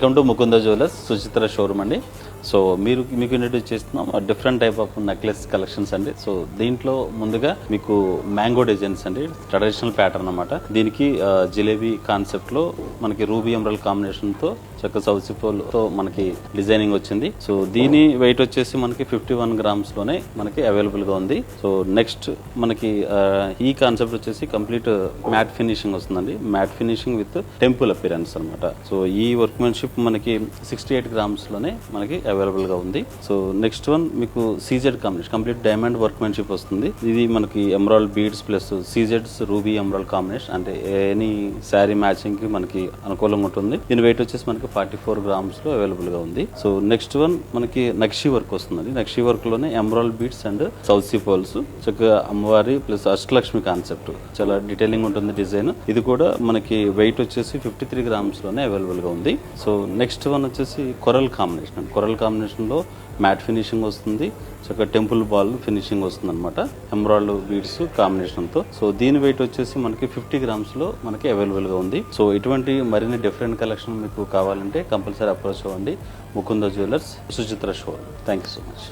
Welcome to Mukunda jewellers Suchitra showroom అండి. So మీకు introduce చేస్తున్నాం different type of necklace collections అండి. సో దీంట్లో ముందుగా మీకు మ్యాంగో డిజైన్స్ అండి, ట్రెడిషనల్ ప్యాటర్న్ అన్నమాట. దీనికి జిలేబీ కాన్సెప్ట్ లో మనకి రూబీ ఎమరల్ కాంబినేషన్ తో చక్క సౌసిపోల్ తో మనకి డిజైనింగ్ వచ్చింది. సో దీని వెయిట్ వచ్చేసి మనకి 51 గ్రామ్స్ లోనే మనకి అవైలబుల్ గా ఉంది. సో నెక్స్ట్ మనకి ఈ కాన్సెప్ట్ వచ్చేసి కంప్లీట్ మ్యాట్ ఫినిషింగ్ వస్తుందండి. Matte finishing with temple appearance అనమాట. సో ఈ వర్క్మెన్షిప్ మనకి 68 గ్రామ్స్ లోనే మనకి అవైలబుల్ గా ఉంది. సో నెక్స్ట్ వన్ మీకు CZ combination, complete diamond workmanship వస్తుంది. ఇది మనకి ఎమరాల్డ్ బీడ్స్ ప్లస్ సీజెడ్స్ రూబీ ఎమరాల్డ్ కాంబినేషన్, అంటే ఎనీ శారీ మ్యాచింగ్ కి మనకి అనుకూలంగా ఉంటుంది. దీని వెయిట్ వచ్చేసి మనకి 44 గ్రామ్స్ లో అవైలబుల్ గా ఉంది. సో నెక్స్ట్ వన్ మనకి నక్షి వర్క్ వస్తుంది. నక్షి వర్క్ లోనే ఎమరాల్డ్ బీడ్స్ అండ్ సౌసీ పోల్స్, చక్కగా అమ్మవారి ప్లస్ అష్టలక్ష్మి కాన్సెప్ట్, చాలా డీటెయిలింగ్ ఉంటుంది డిజైన్. ఇది కూడా మనకి వెయిట్ వచ్చేసి 53 గ్రామ్స్ లోనే అవైలబుల్ గా ఉంది. సో నెక్స్ట్ వన్ వచ్చేసి కొరల్ కాంబినేషన్. కొరల్ కాంబినేషన్ లో మ్యాట్ ఫినిషింగ్ వస్తుంది, చక్కగా టెంపుల్ బాల్ ఫినిషింగ్ వస్తుంది అనమాట, ఎమరాల్డ్ బీడ్స్ కాంబినేషన్ తో. సో దీని వెయిట్ వచ్చేసి మనకి 50 గ్రామ్స్ లో మనకి అవైలబుల్ గా ఉంది. సో ఇటువంటి మరిన్ని డిఫరెంట్ కలెక్షన్ మీకు కావాలంటే కంపల్సరీ అప్రోచ్ అవ్వండి Mukunda jewellers Suchitra showroom. Thank you so much.